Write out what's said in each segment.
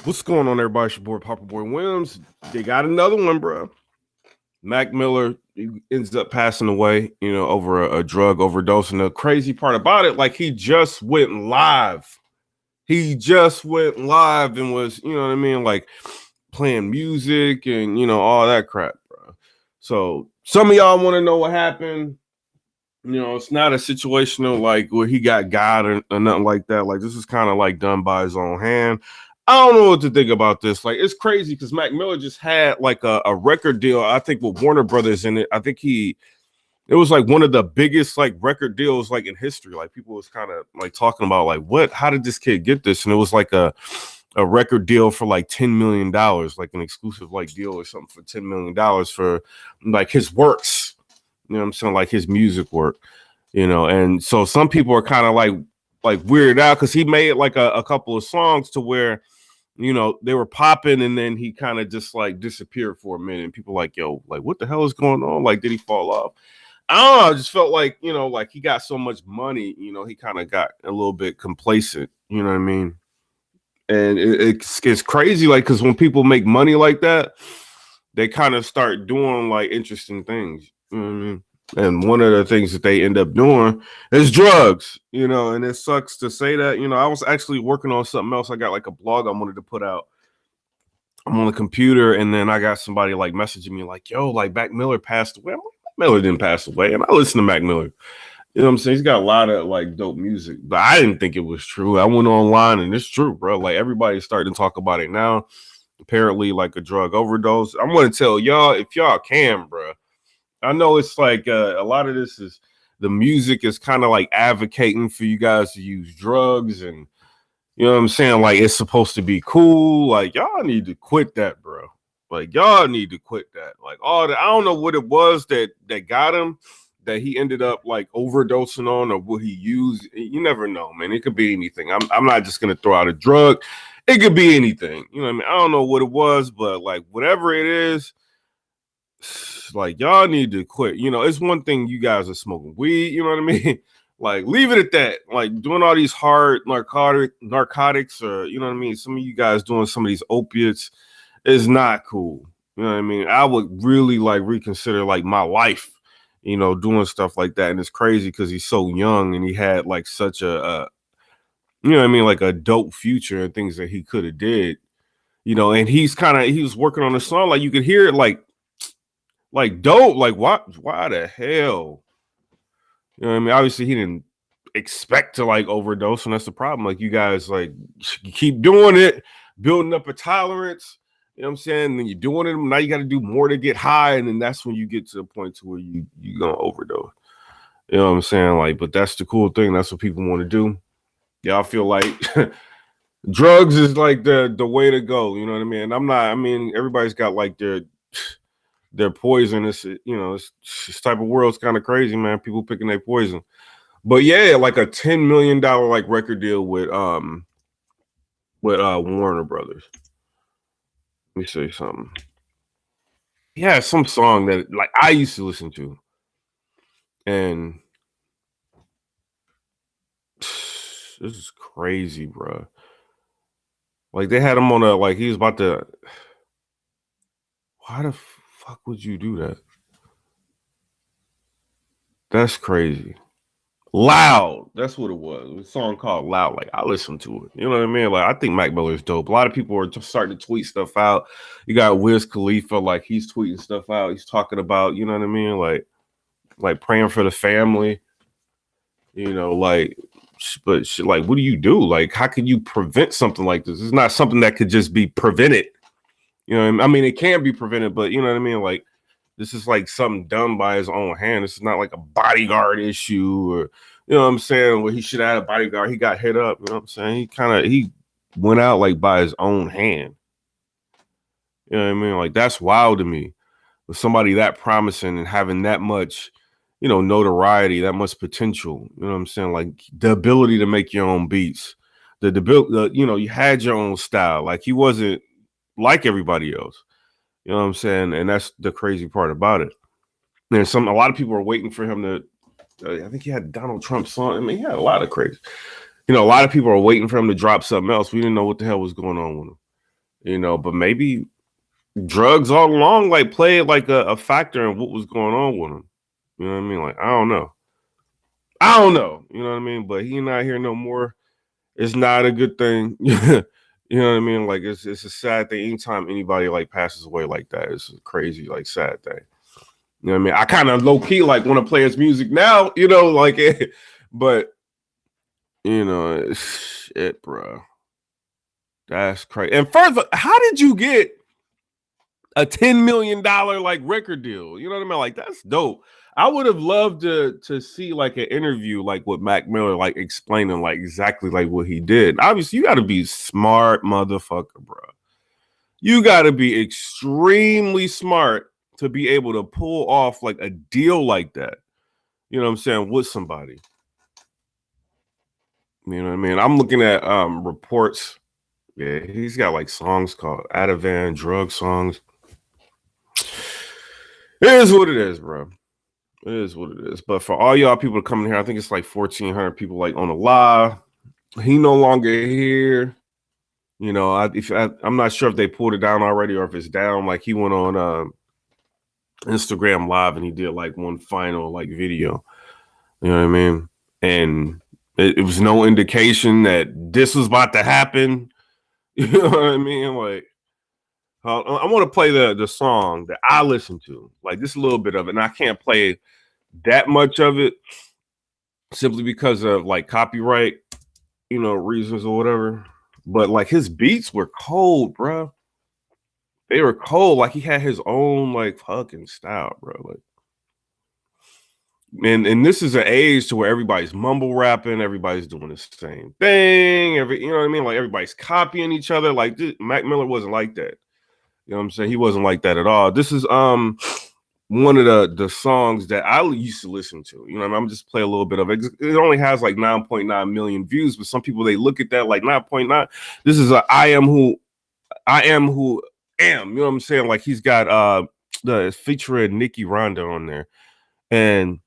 What's going on, everybody? It's your boy, PIPERBOY Williams. They got another one, bro. Mac Miller ends up passing away, over a drug overdose. And the crazy part about it, like he just went live. He just went live and was, you know what I mean, like playing music and all that crap, bro. So some of y'all want to know what happened. It's not a situational like where he got or nothing like that. Like this is kind of like done by his own hand. I don't know what to think about this. Like it's crazy because Mac Miller just had like a record deal, I think, with Warner Brothers in it. I think it was like one of the biggest like record deals like in history. Like people was kind of like talking about like how did this kid get this? And it was like a record deal for like $10 million, like an exclusive like deal or something for $10 million for like his works. You know what I'm saying? Like his music work, and so some people are kind of like weirded out because he made like a couple of songs to where, they were popping and then he kind of just like disappeared for a minute. And people like, yo, like what the hell is going on? Like, did he fall off? I don't know. I just felt like, like he got so much money, he kind of got a little bit complacent, you know what I mean? And it's crazy, like, because when people make money like that, they kind of start doing like interesting things. You know what I mean? And one of the things that they end up doing is drugs, and it sucks to say that. I was actually working on something else. I got like a blog I wanted to put out. I'm on the computer, and then I got somebody like messaging me like, yo, like Mac Miller passed away. I'm like, Mac Miller didn't pass away. And I listen to Mac Miller. You know what I'm saying? He's got a lot of like dope music, but I didn't think it was true. I went online and it's true, bro. Like everybody's starting to talk about it now. Apparently, like a drug overdose. I'm going to tell y'all if y'all can, bro. I know it's like a lot of this is the music is kind of like advocating for you guys to use drugs, and you know what I'm saying? Like it's supposed to be cool. Like y'all need to quit that, bro. Like y'all need to quit that. Like all that. I don't know what it was that got him, that he ended up like overdosing on, or what he used. You never know, man. It could be anything. I'm not just gonna throw out a drug. It could be anything. You know what I mean? I don't know what it was, but like whatever it is, like y'all need to quit. It's one thing you guys are smoking weed, you know what I mean? Like leave it at that. Like doing all these hard narcotics, or you know what I mean? Some of you guys doing some of these opiates is not cool. You know what I mean? I would really like reconsider like my life, doing stuff like that. And it's crazy because he's so young and he had like such a you know what I mean, like a dope future and things that he could have did. And he was working on a song, like you could hear it like dope. Like why the hell? You know what I mean? Obviously he didn't expect to like overdose, and that's the problem. Like you guys like you keep doing it, building up a tolerance. You know what I'm saying? And then you're doing it. Now you got to do more to get high, and then that's when you get to the point to where you gonna overdose. You know what I'm saying? Like, but that's the cool thing. That's what people want to do. Y'all feel like drugs is like the way to go. You know what I mean? I'm not. I mean, everybody's got like their poison. This type of world's kind of crazy, man. People picking their poison. But yeah, like a $10 million like record deal with Warner Brothers. Let me say something. Yeah, some song that like I used to listen to, and this is crazy, bro. Like they had him on a like he was about to. Why the fuck would you do that? That's crazy. Loud. That's what it was. It was a song called Loud. Like I listened to it. You know what I mean? Like I think Mac Miller is dope. A lot of people are just starting to tweet stuff out. You got Wiz Khalifa, like he's tweeting stuff out. He's talking about, you know what I mean? Like praying for the family. Like but like what do you do? Like how can you prevent something like this? It's not something that could just be prevented. You know what I mean? It can be prevented, but you know what I mean? Like this is like something done by his own hand. This is not like a bodyguard issue, or you know what I'm saying, where he should have had a bodyguard. He got hit up. You know what I'm saying? He went out like by his own hand. You know what I mean? Like that's wild to me. With somebody that promising and having that much, notoriety, that much potential. You know what I'm saying? Like the ability to make your own beats. You had your own style. Like he wasn't like everybody else. You know what I'm saying? And that's the crazy part about it. And a lot of people are waiting for him to. I think he had Donald Trump's song. I mean, he had a lot of crazy. A lot of people are waiting for him to drop something else. We didn't know what the hell was going on with him. But maybe drugs all along like played like a factor in what was going on with him. You know what I mean? Like, I don't know. You know what I mean? But he not here no more. It's not a good thing. You know what I mean? Like, it's a sad thing. Anytime anybody like passes away like that, it's a crazy, like, sad thing. You know what I mean? I kind of low key like want to play his music now, like but shit, bro. That's crazy. And further, how did you get a $10 million like record deal? You know what I mean? Like, that's dope. I would have loved to see like an interview like with Mac Miller, like explaining like exactly like what he did. Obviously, you got to be smart, motherfucker, bro. You got to be extremely smart to be able to pull off like a deal like that. You know what I'm saying? With somebody. You know what I mean? I'm looking at reports. Yeah, he's got like songs called Ativan, drug songs. It is what it is, bro. It is what it is. But for all y'all people coming here, I think it's like 1,400 people like on the live. He no longer here. I'm not sure if they pulled it down already or if it's down. Like, he went on Instagram Live and he did like one final like video. You know what I mean? And it was no indication that this was about to happen. You know what I mean? Like, I want to play the song that I listen to, like just a little bit of it, and I can't play that much of it simply because of like copyright, reasons or whatever. But like his beats were cold, bro. They were cold. Like, he had his own like fucking style, bro. Like, and this is an age to where everybody's mumble rapping, everybody's doing the same thing. You know what I mean? Like, everybody's copying each other. Like, Mac Miller wasn't like that. You know what I'm saying? He wasn't like that at all. This is one of the songs that I used to listen to. You know what I mean? I'm just play a little bit of it. It only has like 9.9 million views, but some people, they look at that like 9.9. This is I am who am. You know what I'm saying? Like, he's got the featuring Nicki Rhonda on there. And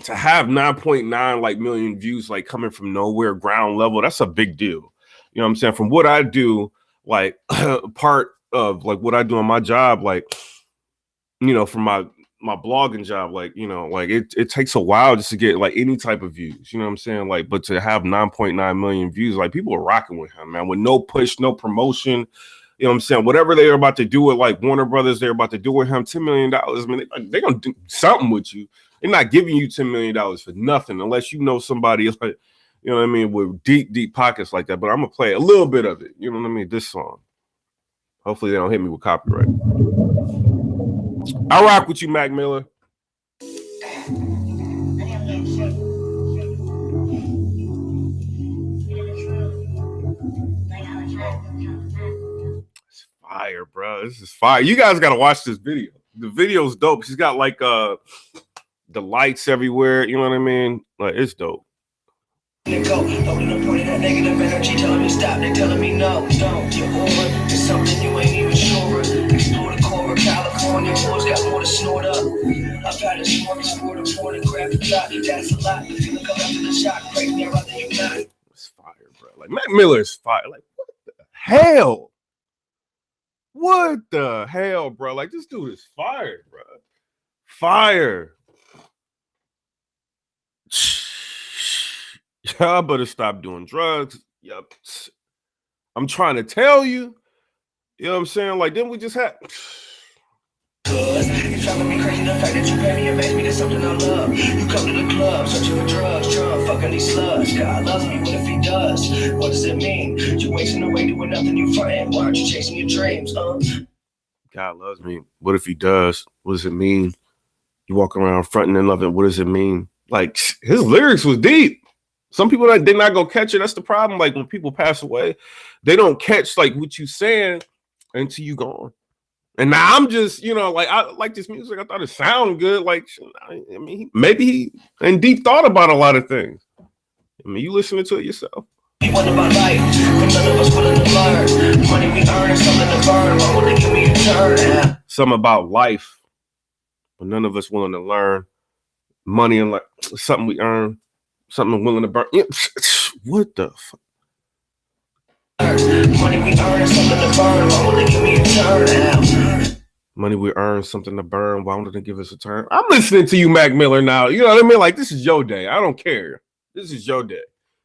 to have 9.9 like million views like coming from nowhere, ground level, that's a big deal. You know what I'm saying? From what I do, like part of like what I do on my job, like, from my blogging job, like, like it takes a while just to get like any type of views, you know what I'm saying? Like, but to have 9.9 million views, like, people are rocking with him, man, with no push, no promotion. You know what I'm saying? Whatever they're about to do with like Warner Brothers, they're about to do with him, $10 million. I mean, they're gonna do something with you. They're not giving you $10 million for nothing unless you know somebody like, you know what I mean, with deep pockets like that. But I'm gonna play a little bit of it. You know what I mean? This song. Hopefully they don't hit me with copyright. I rock with you, Mac Miller. It's fire, bro. This is fire. You guys gotta watch this video. The video's dope. She's got like the lights everywhere. You know what I mean? Like, it's dope. Go, holding a point of that negative energy, telling me stop, they telling me no, don't. You're over, it's something you ain't even sure of. Explore the core of California, boys got more to snort up. I've had a smorgasbord of pornographic thought, that's a lot. The feeling come after the shock, break me rather you not. It's fire, bro. Like, Mac Miller is fire. Like, what the hell? What the hell, bro? Like, this dude is fire, bro. Fire. Y'all better stop doing drugs. Yep. I'm trying to tell you. You know what I'm saying? Like, then we just had. You're driving me crazy. The fact that you pay me and make me to something I love. You come to the club searching for drugs, drunk, fucking these sluts. God loves me. What if he does? What does it mean? You wasting away doing nothing you frontin'. Why aren't you chasing your dreams? God loves me. What if he does? What does it mean? You walk around fronting and loving. What does it mean? Like, his lyrics was deep. Some people did not go catch it. That's the problem. Like, when people pass away, they don't catch like what you saying until you gone. And now I'm just, like, I like this music. I thought it sounded good. Like, I mean, maybe he in deep thought about a lot of things. I mean, you listening to it yourself. What about life? When none of us willing to learn. Money we earn is something to burn. Why would they give me a turn? Something about life. But none of us willing to learn. Money and like something we earn. Something willing to burn. What the fuck? Money we earn, something to burn. Why won't they give me a turn now? Money we earn, something to burn. Why won't they give us a turn? I'm listening to you, Mac Miller, now. You know what I mean? Like, this is your day. I don't care. This is your day.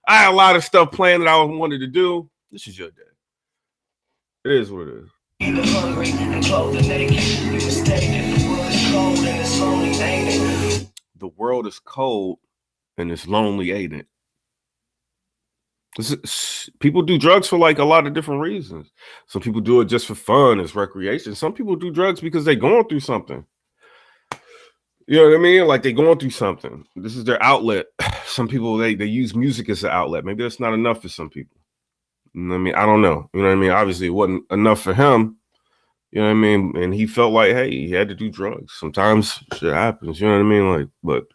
I had a lot of stuff planned that I wanted to do. This is your day. It is what it is. Either hungry and clothed naked. You mistaken. The world is cold and it's lonely, ain't it? The world is cold and it's lonely, ain't it? People do drugs for like a lot of different reasons. Some people do it just for fun, as recreation. Some people do drugs because they're going through something. You know what I mean? Like they're going through something. This is their outlet. Some people they use music as an outlet. Maybe that's not enough for some people. You know what I mean? I don't know. You know what I mean? Obviously, it wasn't enough for him. You know what I mean? And he felt like, hey, he had to do drugs. Sometimes shit happens. You know what I mean? Like, but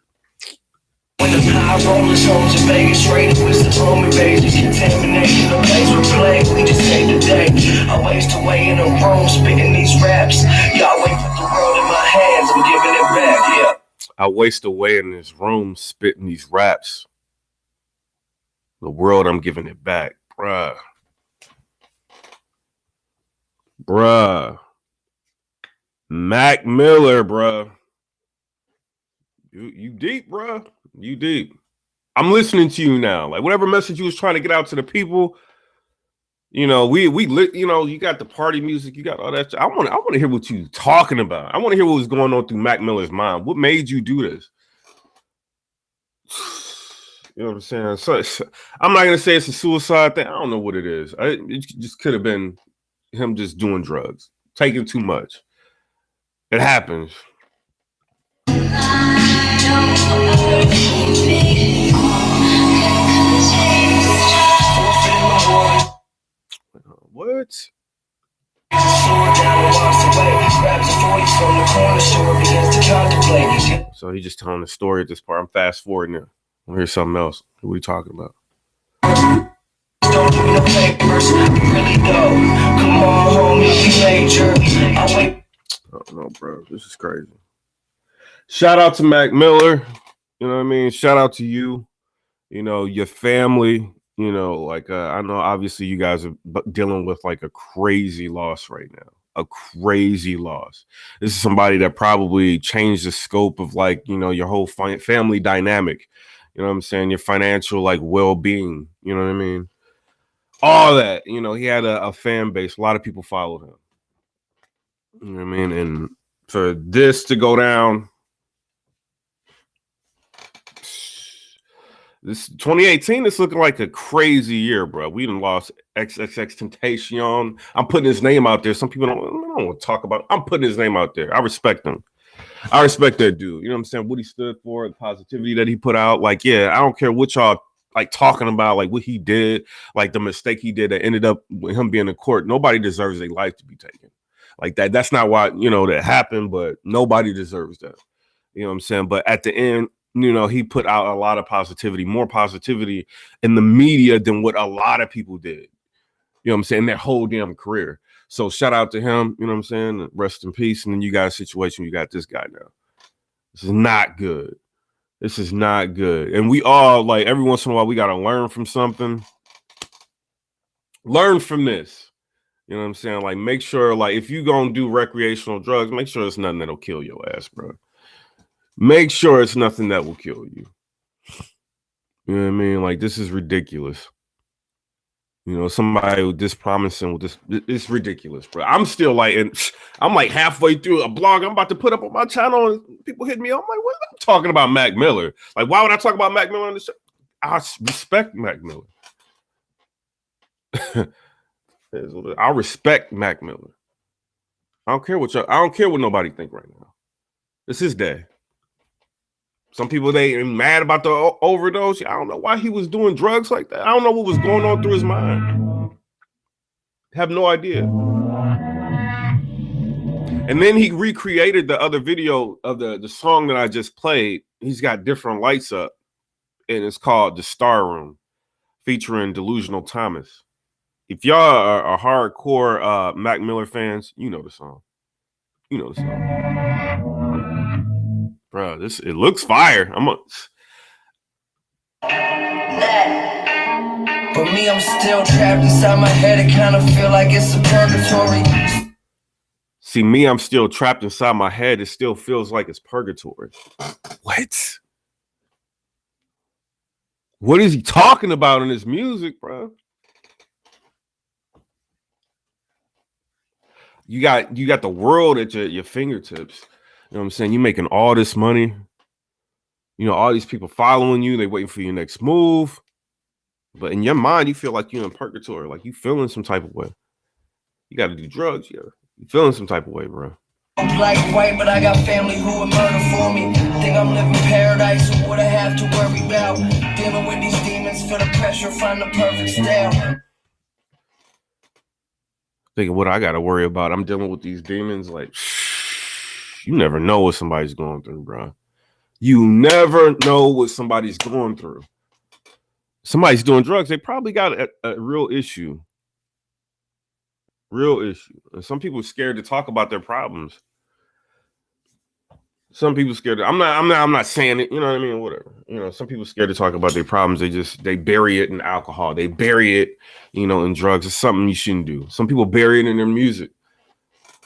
when the high rollers homes in Vegas raided with the homie bases, contaminating the place we play, we just take the day. I waste away in a room spitting these raps. Y'all wait put the world in my hands, I'm giving it back, yeah. I waste away in this room spitting these raps. The world, I'm giving it back. Bruh. Mac Miller, bruh. You deep, bruh. You deep. I'm listening to you now. Like whatever message you was trying to get out to the people, you know, we you know, you got the party music, you got all that. I want to hear what you talking about. I want to hear what was going on through Mac Miller's mind. What made you do this? You know what I'm saying? So I'm not gonna say it's a suicide thing. I don't know what it is. It just could have been him just doing drugs, taking too much. It happens. What? So he just telling the story at this part. I'm fast forwarding it. I'll hear something else. What are you talking about? Don't give me no papers, really though. Come on, homie, we major. I wait. Oh no, bro, this is crazy. Shout out to Mac Miller. You know what I mean? Shout out to you. You know, your family. You know, like I know obviously you guys are dealing with like a crazy loss right now. A crazy loss. This is somebody that probably changed the scope of like, you know, your whole family dynamic. You know what I'm saying? Your financial like well-being. You know what I mean? All that. You know, he had a fan base. A lot of people followed him. You know what I mean? And for this to go down, this 2018 is looking like a crazy year, bro. We done lost XXXTentacion. I'm putting his name out there. Some people don't want to talk about it. I'm putting his name out there. I respect him. I respect that dude. You know what I'm saying? What he stood for, the positivity that he put out. Like, yeah, I don't care what y'all like talking about, like what he did, like the mistake he did that ended up with him being in court. Nobody deserves their life to be taken. Like that. That's not why, you know, that happened, but nobody deserves that. You know what I'm saying? But at the end, you know, he put out a lot of positivity, more positivity in the media than what a lot of people did. You know what I'm saying? Their whole damn career. So shout out to him. You know what I'm saying? Rest in peace. And then you got a situation. You got this guy now. This is not good. This is not good. And we all, like, every once in a while, we got to learn from something. Learn from this. You know what I'm saying? Like, make sure, like, if you're going to do recreational drugs, make sure it's nothing that'll kill your ass, bro. Make sure it's nothing that will kill you. You know what I mean? Like, this is ridiculous. You know, somebody with this promising with this, it's ridiculous, bro. I'm still like, I'm like halfway through a blog I'm about to put up on my channel, and people hit me. I'm like, what? I'm talking about Mac Miller. Like, why would I talk about Mac Miller on the show? I respect Mac Miller. I respect Mac Miller. I don't care what nobody think right now. It's his day. Some people, they mad about the overdose. I don't know why he was doing drugs like that. I don't know what was going on through his mind. Have no idea. And then he recreated the other video of the song that I just played. He's got different lights up, and it's called The Star Room, featuring Delusional Thomas. If y'all are hardcore Mac Miller fans, you know the song. You know the song. Bro, it looks fire. But me, I'm still trapped inside my head. It kind of feel like it's a purgatory. See, me, I'm still trapped inside my head. It still feels like it's purgatory. What? What is he talking about in his music, bro? You got the world at your fingertips. You know what I'm saying? You making all this money. You know, all these people following you. They waiting for your next move. But in your mind, you feel like you're in purgatory. Like you feeling some type of way. You got to do drugs, yeah. You feeling some type of way, bro. Black, white, but I got family who would murder for me. Think I'm living paradise, or would I have to worry about dealing with these demons? Feel the pressure, find the perfect style. Thinking what I got to worry about. I'm dealing with these demons. Like, you never know what somebody's going through, bro. You never know what somebody's going through. Somebody's doing drugs. They probably got a real issue. Real issue. And some people are scared to talk about their problems. Some people scared. I'm not saying it. You know what I mean? Whatever. You know, some people scared to talk about their problems. They bury it in alcohol. They bury it, you know, in drugs. It's something you shouldn't do. Some people bury it in their music.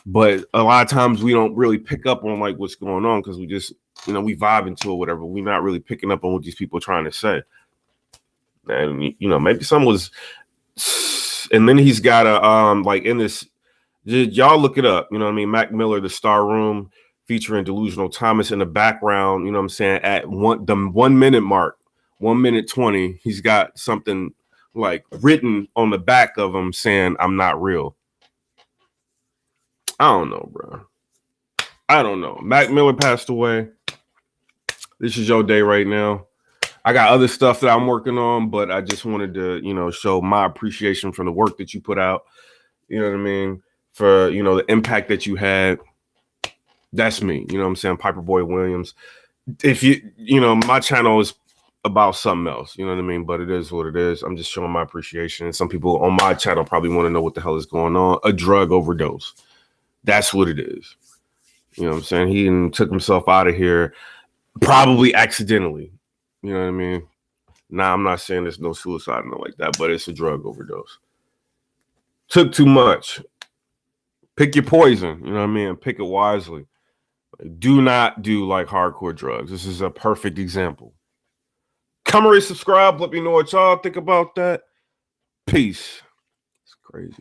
But a lot of times we don't really pick up on like what's going on because we just, you know, we vibe into it, whatever. We're not really picking up on what these people are trying to say. And you know, maybe some was, and then he's got a like in this, y'all look it up. You know what I mean? Mac Miller, The Star Room, featuring Delusional Thomas in the background. You know what I'm saying? At the 1 minute mark, 1 minute 20, he's got something like written on the back of him saying, "I'm not real." I don't know, bro. I don't know. Mac Miller passed away. This is your day right now. I got other stuff that I'm working on, but I just wanted to, you know, show my appreciation for the work that you put out. You know what I mean? For, you know, the impact that you had. That's me. You know what I'm saying? PIPERBOY Williams. If you know, my channel is about something else. You know what I mean? But it is what it is. I'm just showing my appreciation. And some people on my channel probably want to know what the hell is going on. A drug overdose. That's what it is. You know what I'm saying? He took himself out of here probably accidentally. You know what I mean? Nah, I'm not saying there's no suicide and like that, but it's a drug overdose. Took too much. Pick your poison. You know what I mean? Pick it wisely. Do not do like hardcore drugs. This is a perfect example. Come and subscribe. Let me know what y'all think about that. Peace. It's crazy.